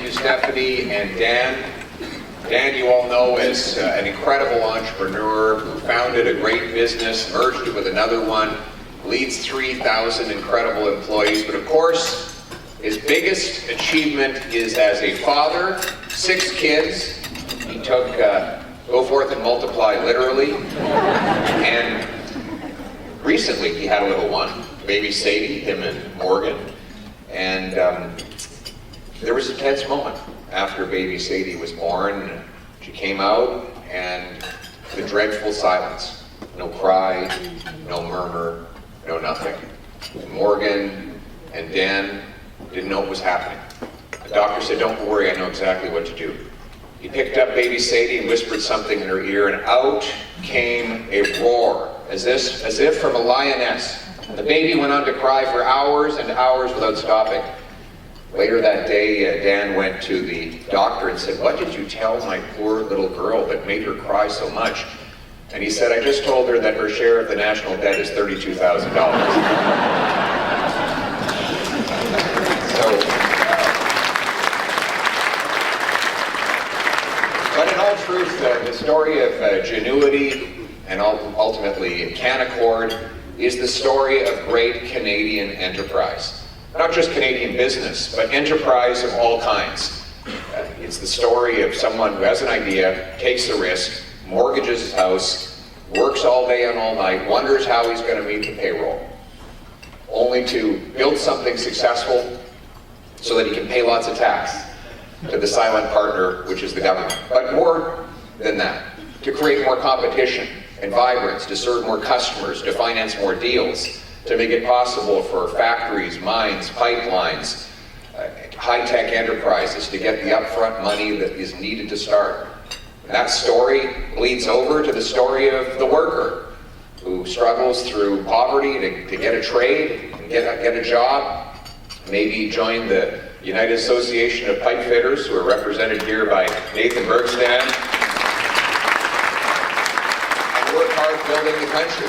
you, Stephanie and Dan. Dan, you all know, as an incredible entrepreneur who founded a great business, merged it with another one, leads 3,000 incredible employees. But of course, his biggest achievement is as a father, 6 kids. He took go forth and multiply literally. And recently he had a little one, baby Sadie, him and Morgan. And there was a tense moment after baby Sadie was born. She came out and the dreadful silence. No cry, no murmur, no nothing. And Morgan and Dan didn't know what was happening. The doctor said, "Don't worry, I know exactly what to do." He picked up baby Sadie and whispered something in her ear, and out came a roar, as if from a lioness. And the baby went on to cry for hours and hours without stopping. Later that day, Dan went to the doctor and said, "What did you tell my poor little girl that made her cry so much?" And he said, "I just told her that her share of the national debt is $32,000. But in all truth, the story of Genuity and ultimately Canaccord is the story of great Canadian enterprise. Not just Canadian business, but enterprise of all kinds. It's the story of someone who has an idea, takes a risk, mortgages his house, works all day and all night, wonders how he's going to meet the payroll, only to build something successful so that he can pay lots of tax to the silent partner, which is the government. But more than that, to create more competition and vibrance, to serve more customers, to finance more deals, to make it possible for factories, mines, pipelines, high-tech enterprises to get the upfront money that is needed to start. And that story bleeds over to the story of the worker who struggles through poverty to get a trade, and get a job, maybe join the United Association of Pipe Fitters, who are represented here by Nathan Bergstand, and work hard building the country.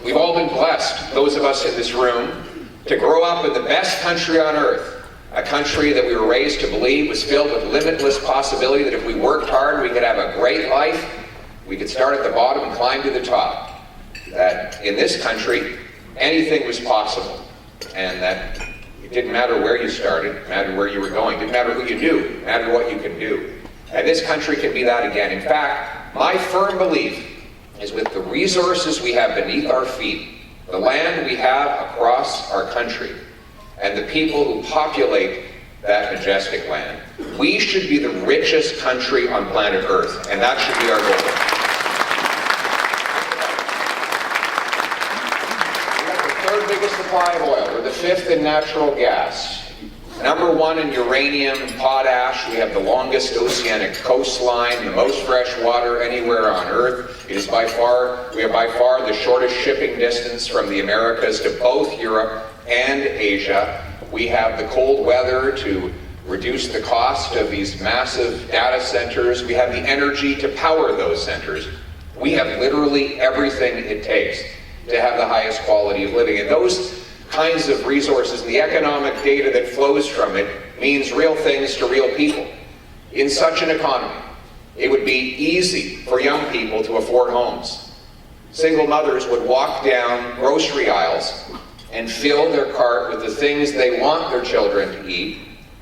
We've all been blessed, those of us in this room, to grow up in the best country on earth, a country that we were raised to believe was filled with limitless possibility, that if we worked hard, we could have a great life, we could start at the bottom and climb to the top. That in this country, anything was possible, and that it didn't matter where you started, it mattered where you were going, it didn't matter who you knew, it mattered what you could do. And this country can be that again. In fact, my firm belief is with the resources we have beneath our feet, the land we have across our country, and the people who populate that majestic land, we should be the richest country on planet Earth, and that should be our goal. We have the 3rd biggest supply of oil. We're the 5th in natural gas. Number 1 in uranium and potash. We have the longest oceanic coastline, the most fresh water anywhere on Earth. We have by far the shortest shipping distance from the Americas to both Europe and Asia. We have the cold weather to reduce the cost of these massive data centers. We have the energy to power those centers. We have literally everything it takes to have the highest quality of living. And those kinds of resources and the economic data that flows from it means real things to real people. In such an economy, it would be easy for young people to afford homes. Single mothers would walk down grocery aisles and fill their cart with the things they want their children to eat,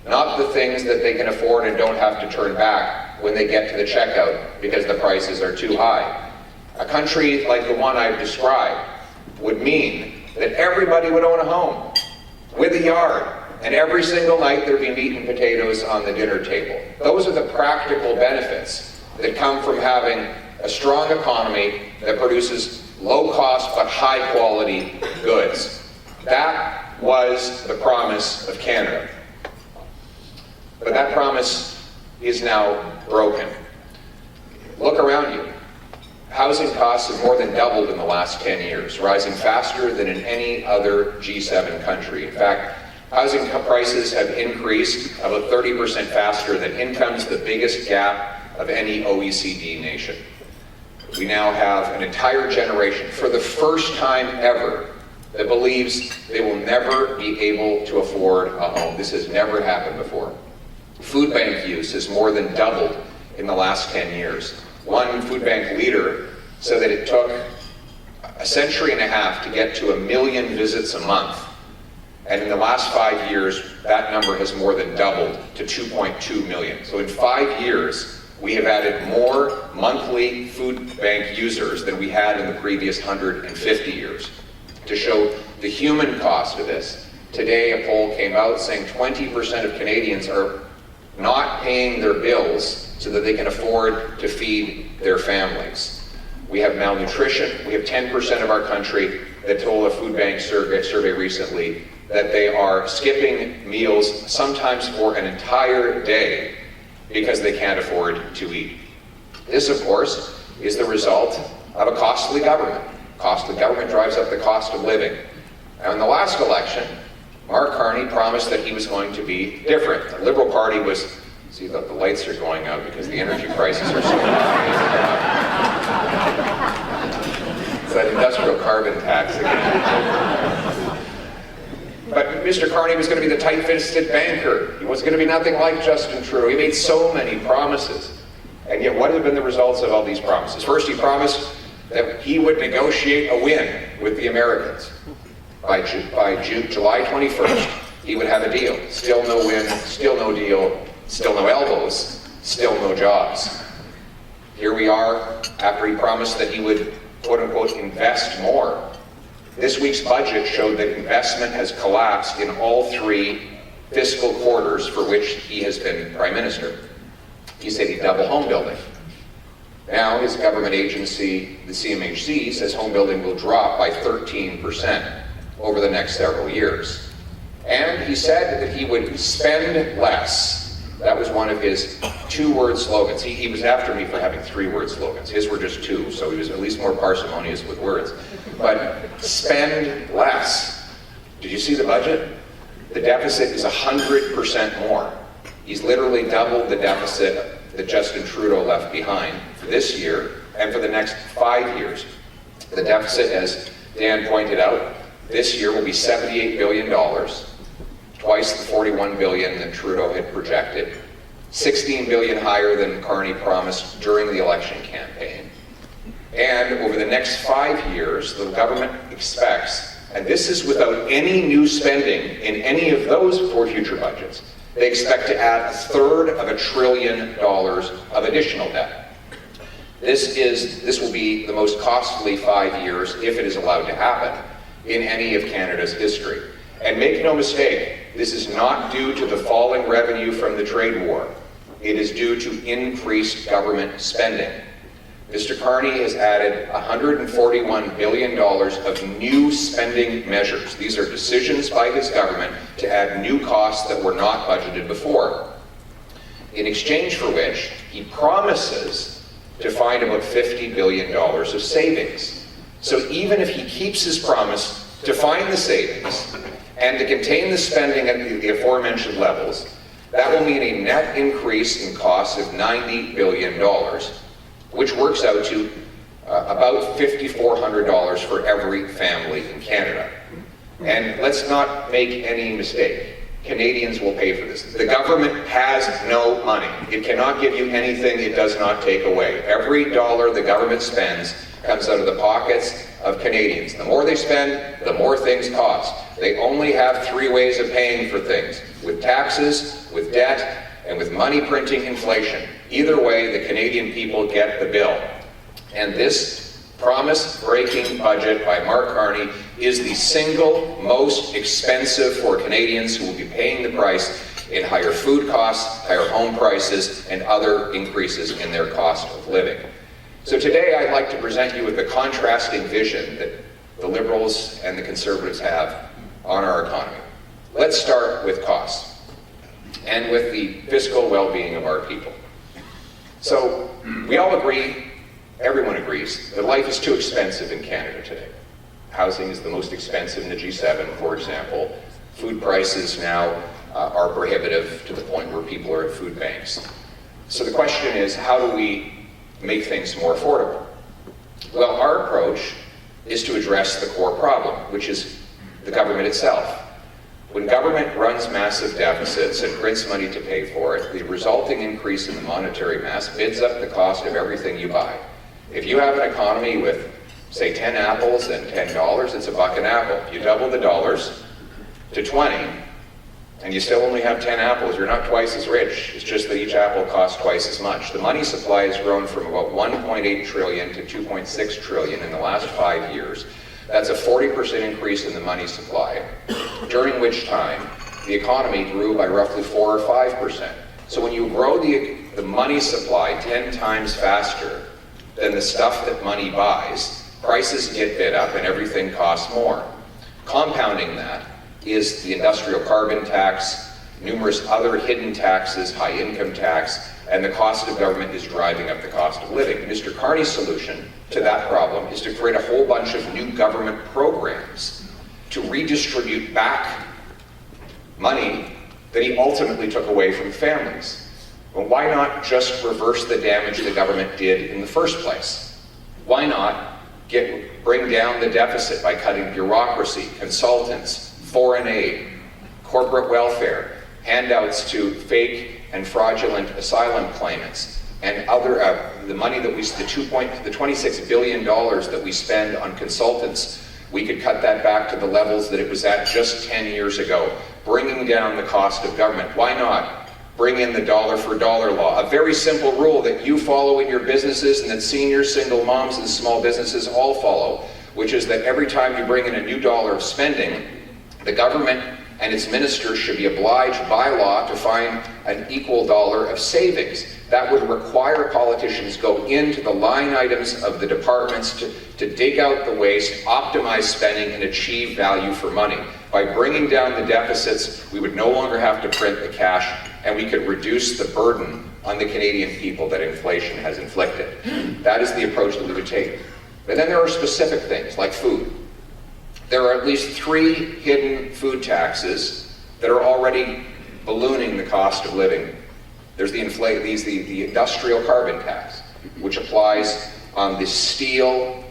not the things that they can afford and don't have to turn back when they get to the checkout because the prices are too high. A country like the one I've described would mean that everybody would own a home with a yard, and every single night there'd be meat and potatoes on the dinner table. Those are the practical benefits that come from having a strong economy that produces low-cost but high-quality goods. That was the promise of Canada. But that promise is now broken. Look around you. Housing costs have more than doubled in the last 10 years, rising faster than in any other G7 country. In fact, housing prices have increased about 30% faster than incomes, the biggest gap of any OECD nation. We now have an entire generation, for the first time ever, that believes they will never be able to afford a home. This has never happened before. Food bank use has more than doubled in the last 10 years. One food bank leader said that it took a century and a half to get to 1 million visits a month. And in the last 5 years, that number has more than doubled to 2.2 million. So in 5 years, we have added more monthly food bank users than we had in the previous 150 years. To show the human cost of this, today a poll came out saying 20% of Canadians are not paying their bills so that they can afford to feed their families. We have malnutrition. We have 10% of our country that told a food bank survey recently that they are skipping meals sometimes for an entire day because they can't afford to eat. This, of course, is the result of a costly government. Costly government drives up the cost of living. Now, in the last election, Mark Carney promised that he was going to be different. The Liberal Party was, see, the lights are going out because the energy prices are so high. It's that industrial carbon tax again. But Mr. Carney was going to be the tight-fisted banker. He was going to be nothing like Justin Trudeau. He made so many promises. And yet, what have been the results of all these promises? First, he promised that he would negotiate a win with the Americans. By July 21st, he would have a deal. Still no win, still no deal, still no elbows, still no jobs. Here we are, after he promised that he would, quote-unquote, invest more. This week's budget showed that investment has collapsed in all 3 fiscal quarters for which he has been Prime Minister. He said he'd double home building. Now his government agency, the CMHC, says home building will drop by 13% over the next several years. And he said that he would spend less. That was one of his 2-word slogans. He was after me for having 3-word slogans. His were just 2, so he was at least more parsimonious with words. But spend less. Did you see the budget? The deficit is 100% more. He's literally doubled the deficit that Justin Trudeau left behind for this year and for the next 5 years. The deficit, as Dan pointed out, this year will be $78 billion, twice the $41 billion that Trudeau had projected, $16 billion higher than Carney promised during the election campaign. And over the next 5 years, the government expects, and this is without any new spending in any of those 4 future budgets, they expect to add $1/3 of $1 trillion of additional debt. This will be the most costly 5 years, if it is allowed to happen, in any of Canada's history. And make no mistake, this is not due to the falling revenue from the trade war. It is due to increased government spending. Mr. Carney has added $141 billion of new spending measures. These are decisions by his government to add new costs that were not budgeted before. In exchange for which, he promises to find about $50 billion of savings. So even if he keeps his promise to find the savings and to contain the spending at the aforementioned levels, that will mean a net increase in costs of $90 billion, which works out to about $5,400 for every family in Canada. And let's not make any mistake. Canadians will pay for this. The government has no money. It cannot give you anything it does not take away. Every dollar the government spends comes out of the pockets of Canadians. The more they spend, the more things cost. They only have 3 ways of paying for things: with taxes, with debt, and with money printing inflation. Either way, the Canadian people get the bill. And this promise-breaking budget by Mark Carney is the single most expensive for Canadians, who will be paying the price in higher food costs, higher home prices, and other increases in their cost of living. So today I'd like to present you with the contrasting vision that the Liberals and the Conservatives have on our economy. Let's start with costs and with the fiscal well-being of our people. So we all agree, everyone agrees, that life is too expensive in Canada today. Housing is the most expensive in the G7, for example. Food prices now are prohibitive to the point where people are at food banks. So the question is, how do we make things more affordable? Well, our approach is to address the core problem, which is the government itself. When government runs massive deficits and prints money to pay for it, the resulting increase in the monetary mass bids up the cost of everything you buy. If you have an economy with, say, 10 apples and $10, it's $1 an apple. If you double the dollars to 20, and you still only have 10 apples, you're not twice as rich. It's just that each apple costs twice as much. The money supply has grown from about 1.8 trillion to 2.6 trillion in the last 5 years. That's a 40% increase in the money supply, during which time the economy grew by roughly 4 or 5%. So when you grow the money supply 10 times faster than the stuff that money buys, prices get bid up and everything costs more. Compounding that is the industrial carbon tax, numerous other hidden taxes, high income tax, and the cost of government is driving up the cost of living. Mr. Carney's solution to that problem is to create a whole bunch of new government programs to redistribute back money that he ultimately took away from families. Well, why not just reverse the damage the government did in the first place? Why not bring down the deficit by cutting bureaucracy, consultants, foreign aid, corporate welfare, handouts to fake and fraudulent asylum claimants, and other the money that the $26 billion that we spend on consultants, we could cut that back to the levels that it was at just 10 years ago, bringing down the cost of government. Why not bring in the dollar for dollar law? A very simple rule that you follow in your businesses and that seniors, single moms, and small businesses all follow, which is that every time you bring in a new dollar of spending, the government and its ministers should be obliged by law to find an equal dollar of savings. That would require politicians go into the line items of the departments to dig out the waste, optimize spending, and achieve value for money. By bringing down the deficits, we would no longer have to print the cash, and we could reduce the burden on the Canadian people that inflation has inflicted. That is the approach that we would take. But then there are specific things, like food. There are at least 3 hidden food taxes that are already ballooning the cost of living. There's the industrial carbon tax, which applies on the steel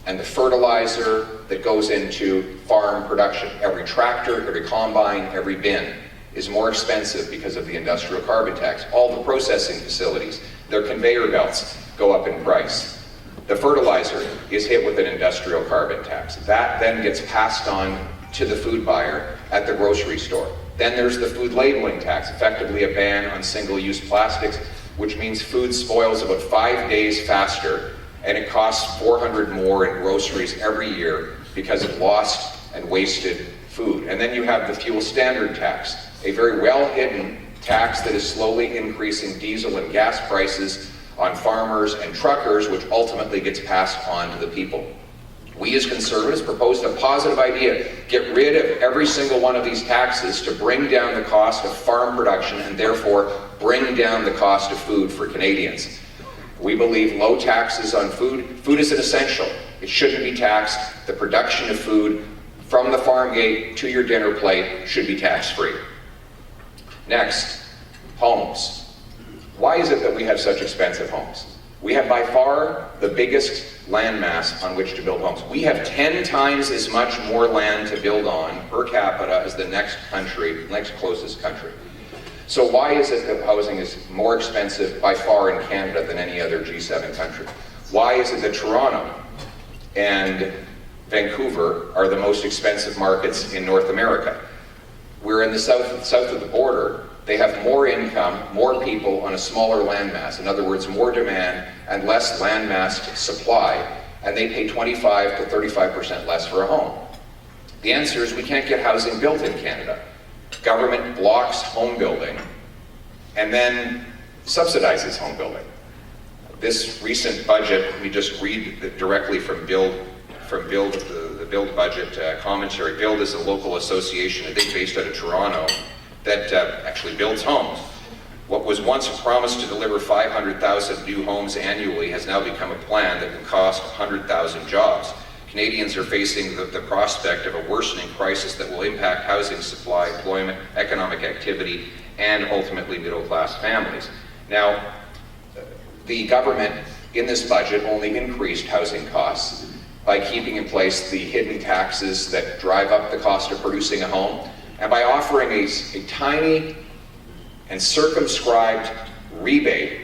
and the fertilizer that goes into farm production. Every tractor, every combine, every bin is more expensive because of the industrial carbon tax. All the processing facilities, their conveyor belts go up in price. The fertilizer is hit with an industrial carbon tax. That then gets passed on to the food buyer at the grocery store. Then there's the food labeling tax, effectively a ban on single-use plastics, which means food spoils about 5 days faster, and it costs $400 more in groceries every year because of lost and wasted food. And then you have the fuel standard tax, a very well-hidden tax that is slowly increasing diesel and gas prices on farmers and truckers, which ultimately gets passed on to the people. We as Conservatives proposed a positive idea: get rid of every single one of these taxes to bring down the cost of farm production and therefore bring down the cost of food for Canadians. We believe low taxes on food. Food is an essential. It shouldn't be taxed. The production of food from the farm gate to your dinner plate should be tax-free. Next, homes. Why is it that we have such expensive homes? We have by far the biggest land mass on which to build homes. We have 10 times as much more land to build on per capita as the next closest country. So why is it that housing is more expensive by far in Canada than any other G7 country? Why is it that Toronto and Vancouver are the most expensive markets in North America? We're in the south of the border. They have more income, more people on a smaller landmass. In other words, more demand and less landmassed supply, and they pay 25 to 35% less for a home. The answer is we can't get housing built in Canada. Government blocks home building and then subsidizes home building. This recent budget, let me just read directly from Build, the Build budget commentary. Build is a local association, I think based out of Toronto, that actually builds homes. What was once a promise to deliver 500,000 new homes annually has now become a plan that will cost 100,000 jobs. Canadians are facing the prospect of a worsening crisis that will impact housing supply, employment, economic activity, and ultimately middle-class families. Now, the government in this budget only increased housing costs by keeping in place the hidden taxes that drive up the cost of producing a home, and by offering a tiny and circumscribed rebate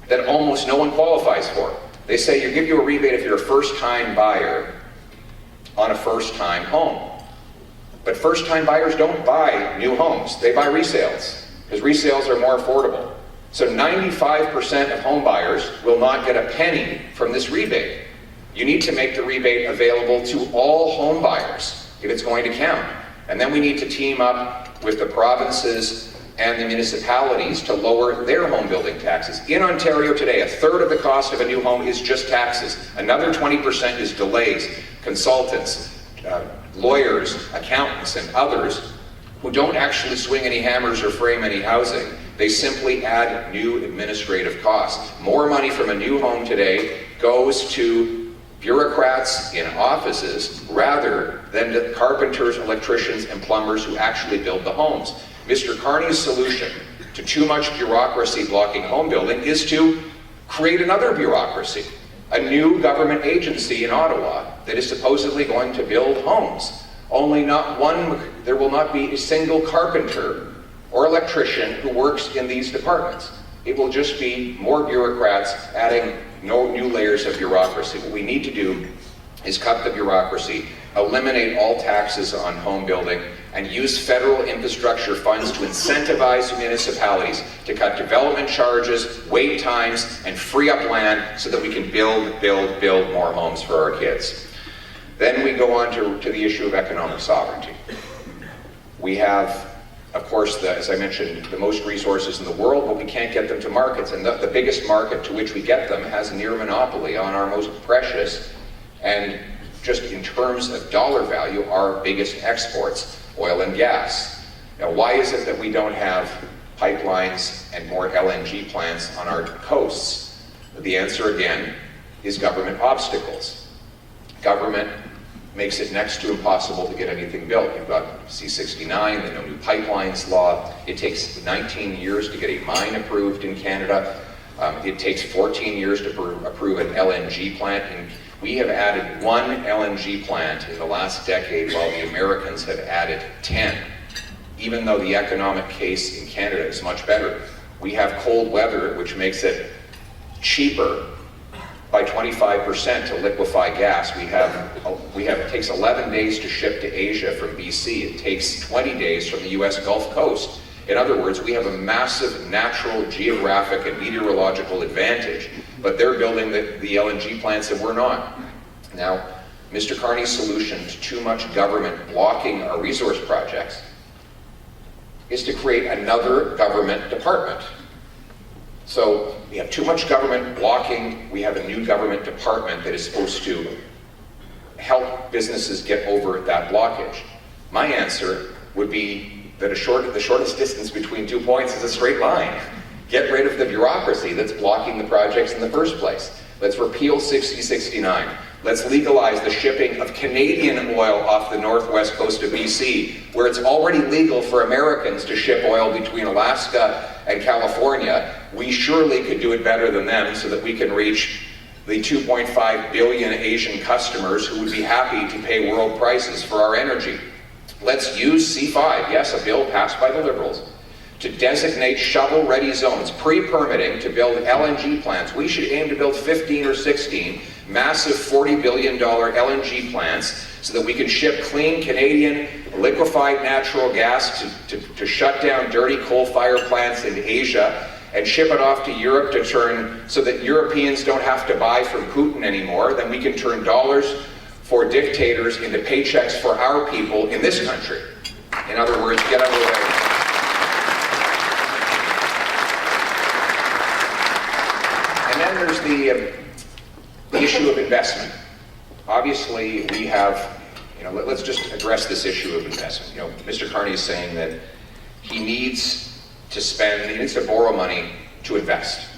that almost no one qualifies for. They say you give you a rebate if you're a first-time buyer on a first-time home. But first-time buyers don't buy new homes. They buy resales, because resales are more affordable. So 95% of home buyers will not get a penny from this rebate. You need to make the rebate available to all home buyers if it's going to count. And then we need to team up with the provinces and the municipalities to lower their home building taxes. In Ontario today, a third of the cost of a new home is just taxes. Another 20% is delays, consultants, lawyers, accountants, and others who don't actually swing any hammers or frame any housing. They simply add new administrative costs. More money from a new home today goes to bureaucrats in offices rather than to carpenters, electricians, and plumbers who actually build the homes. Mr. Carney's solution to too much bureaucracy blocking home building is to create another bureaucracy, a new government agency in Ottawa that is supposedly going to build homes. Only there will not be a single carpenter or electrician who works in these departments. It will just be more bureaucrats adding new layers of bureaucracy. What we need to do is cut the bureaucracy, eliminate all taxes on home building, and use federal infrastructure funds to incentivize municipalities to cut development charges, wait times, and free up land so that we can build more homes for our kids. Then we go on to the issue of economic sovereignty. We have, of course, as I mentioned, the most resources in the world, but we can't get them to markets. And the biggest market to which we get them has a near monopoly on our most precious, and just in terms of dollar value, our biggest exports, oil and gas. Now, why is it that we don't have pipelines and more LNG plants on our coasts? The answer, again, is government obstacles. Government makes it next to impossible to get anything built. You've got C-69, the No New Pipelines law. It takes 19 years to get a mine approved in Canada. It takes 14 years to approve an LNG plant. And we have added one LNG plant in the last decade, while the Americans have added 10. Even though the economic case in Canada is much better. We have cold weather, which makes it cheaper by 25% to liquefy gas. It takes 11 days to ship to Asia from BC. It takes 20 days from the US Gulf Coast. In other words, we have a massive natural, geographic, and meteorological advantage, but they're building the LNG plants and we're not. Now, Mr. Carney's solution to too much government blocking our resource projects is to create another government department. So we have too much government blocking. We have a new government department that is supposed to help businesses get over that blockage. My answer would be that the shortest distance between 2 points is a straight line. Get rid of the bureaucracy that's blocking the projects in the first place. Let's repeal 6069. Let's legalize the shipping of Canadian oil off the northwest coast of BC, where it's already legal for Americans to ship oil between Alaska and California. We surely could do it better than them so that we can reach the 2.5 billion Asian customers who would be happy to pay world prices for our energy. Let's use C5, yes, a bill passed by the Liberals, to designate shovel-ready zones, pre-permitting to build LNG plants. We should aim to build 15 or 16 massive $40 billion LNG plants so that we can ship clean Canadian liquefied natural gas to shut down dirty coal-fired plants in Asia and ship it off to Europe to turn, so that Europeans don't have to buy from Putin anymore. Then we can turn dollars for dictators into paychecks for our people in this country. In other words, get underway. And then there's the issue of investment. Obviously, we have, let's just address this issue of investment. Mr. Carney is saying that he needs to borrow money to invest.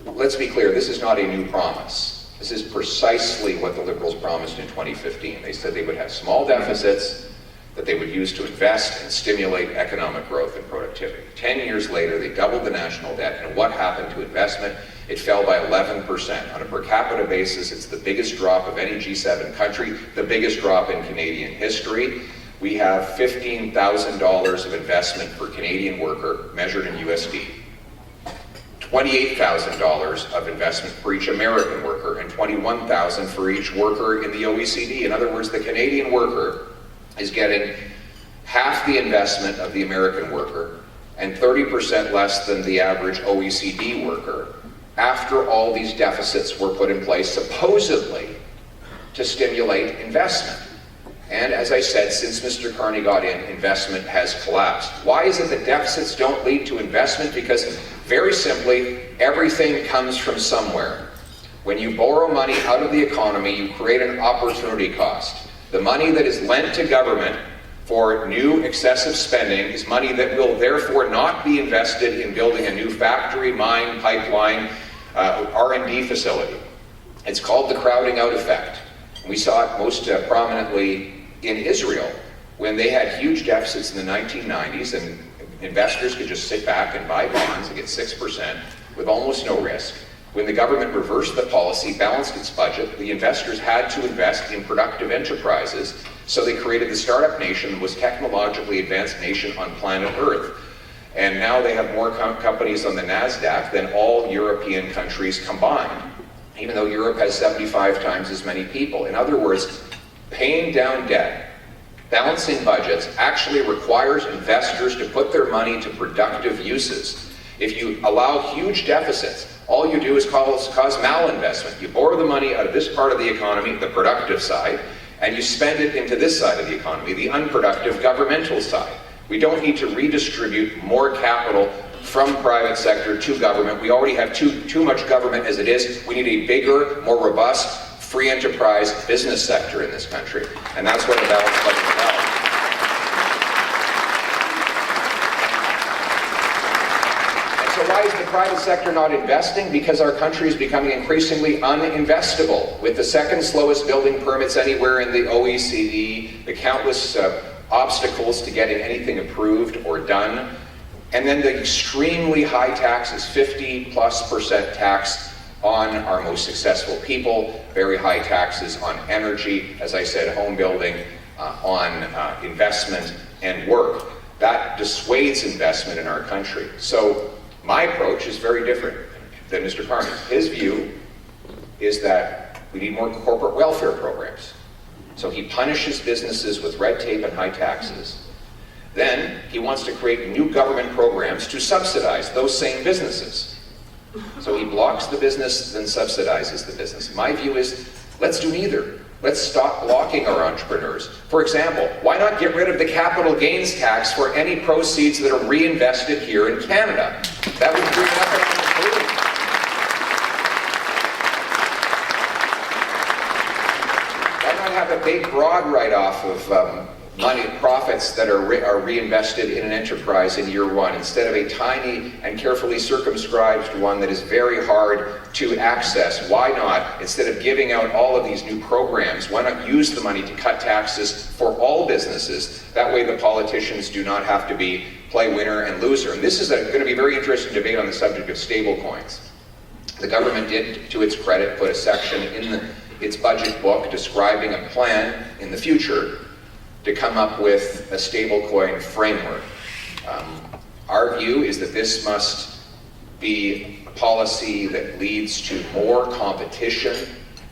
Let's be clear, this is not a new promise. This is precisely what the Liberals promised in 2015. They said they would have small deficits that they would use to invest and stimulate economic growth and productivity. 10 years later, they doubled the national debt, and what happened to investment? It fell by 11%. On a per capita basis, it's the biggest drop of any G7 country, the biggest drop in Canadian history. we have $15,000 of investment per Canadian worker measured in USD, $28,000 of investment for each American worker, and $21,000 for each worker in the OECD. In other words, the Canadian worker is getting half the investment of the American worker and 30% less than the average OECD worker after all these deficits were put in place, supposedly to stimulate investment. And as I said, since Mr. Carney got in, investment has collapsed. Why is it that deficits don't lead to investment? Because very simply, everything comes from somewhere. When you borrow money out of the economy, you create an opportunity cost. The money that is lent to government for new excessive spending is money that will therefore not be invested in building a new factory, mine, pipeline, R&D facility. It's called the crowding out effect. We saw it most prominently in Israel when they had huge deficits in the 1990s and investors could just sit back and buy bonds and get 6% with almost no risk. When the government reversed the policy, balanced its budget, the investors had to invest in productive enterprises, so they created the startup nation, the most technologically advanced nation on planet Earth. And now they have more companies on the NASDAQ than all European countries combined, even though Europe has 75 times as many people. In other words, paying down debt, balancing budgets actually requires investors to put their money to productive uses. If you allow huge deficits, all you do is cause malinvestment. You borrow the money out of this part of the economy, the productive side, and you spend it into this side of the economy, the unproductive governmental side. We don't need to redistribute more capital from private sector to government. We already have too much government as it is. We need a bigger, more robust, free enterprise business sector in this country. And that's what a balanced budget is about. And so why is the private sector not investing? Because our country is becoming increasingly uninvestable. With the second slowest building permits anywhere in the OECD, the countless obstacles to getting anything approved or done, and then the extremely high taxes, 50+% tax on our most successful people, very high taxes on energy, as I said, home building, on investment and work. That dissuades investment in our country. So my approach is very different than Mr. Carney's. His view is that we need more corporate welfare programs. So he punishes businesses with red tape and high taxes. Then he wants to create new government programs to subsidize those same businesses. So he blocks the business, then subsidizes the business. My view is, let's do neither. Let's stop blocking our entrepreneurs. For example, why not get rid of the capital gains tax for any proceeds that are reinvested here in Canada? That would bring economic boom. Why not have a big broad write-off of money, profits that are reinvested in an enterprise in year one, instead of a tiny and carefully circumscribed one that is very hard to access? Why not, instead of giving out all of these new programs, why not use the money to cut taxes for all businesses? That way the politicians do not have to play winner and loser. And this is going to be a very interesting debate on the subject of stable coins. The government did, to its credit, put a section in its budget book describing a plan in the future to come up with a stablecoin framework. Our view is that this must be a policy that leads to more competition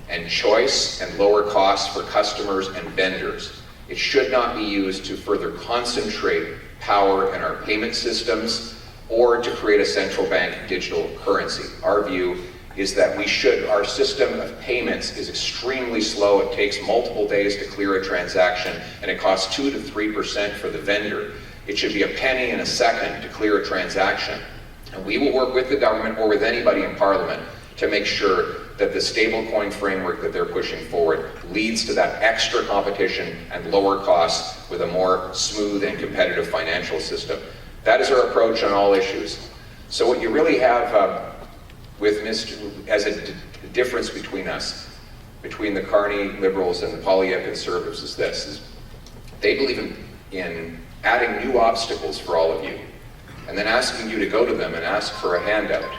and choice and lower costs for customers and vendors. It should not be used to further concentrate power in our payment systems or to create a central bank digital currency. Our view is that our system of payments is extremely slow. It takes multiple days to clear a transaction, and it costs 2 to 3% for the vendor. It should be a penny in a second to clear a transaction. And we will work with the government or with anybody in Parliament to make sure that the stablecoin framework that they're pushing forward leads to that extra competition and lower costs with a more smooth and competitive financial system. That is our approach on all issues. So what you really have as a difference between us, between the Carney Liberals and the Poilievre Conservatives, is this: they believe in adding new obstacles for all of you, and then asking you to go to them and ask for a handout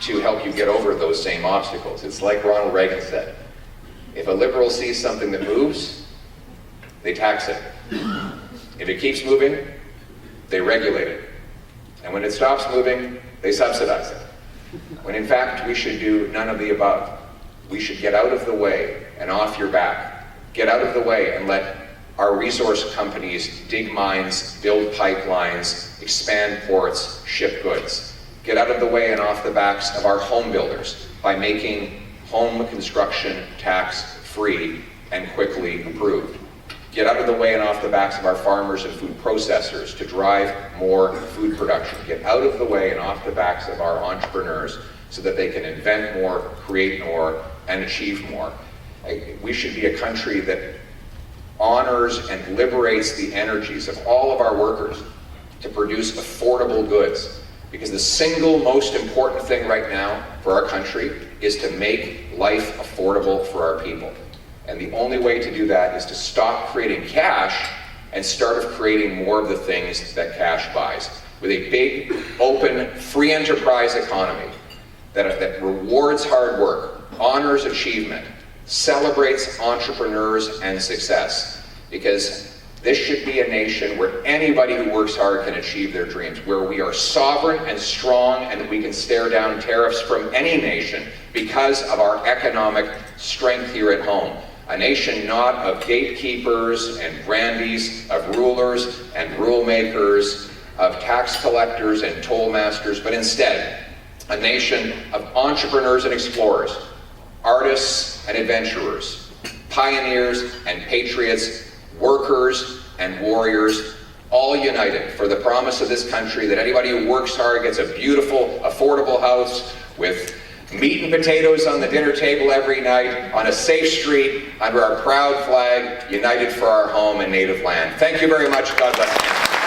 to help you get over those same obstacles. It's like Ronald Reagan said, if a liberal sees something that moves, they tax it. If it keeps moving, they regulate it. And when it stops moving, they subsidize it. When in fact, we should do none of the above. We should get out of the way and off your back. Get out of the way and let our resource companies dig mines, build pipelines, expand ports, ship goods. Get out of the way and off the backs of our home builders by making home construction tax free and quickly approved. Get out of the way and off the backs of our farmers and food processors to drive more food production. Get out of the way and off the backs of our entrepreneurs so that they can invent more, create more, and achieve more. We should be a country that honors and liberates the energies of all of our workers to produce affordable goods. Because the single most important thing right now for our country is to make life affordable for our people. And the only way to do that is to stop creating cash and start creating more of the things that cash buys. With a big, open, free enterprise economy that rewards hard work, honors achievement, celebrates entrepreneurs and success. Because this should be a nation where anybody who works hard can achieve their dreams, where we are sovereign and strong and that we can stare down tariffs from any nation because of our economic strength here at home. A nation not of gatekeepers and grandees, of rulers and rule makers, of tax collectors and toll masters, but instead a nation of entrepreneurs and explorers, artists and adventurers, pioneers and patriots, workers and warriors, all united for the promise of this country that anybody who works hard gets a beautiful, affordable house with meat and potatoes on the dinner table every night, on a safe street, under our proud flag, united for our home and native land. Thank you very much. God bless you.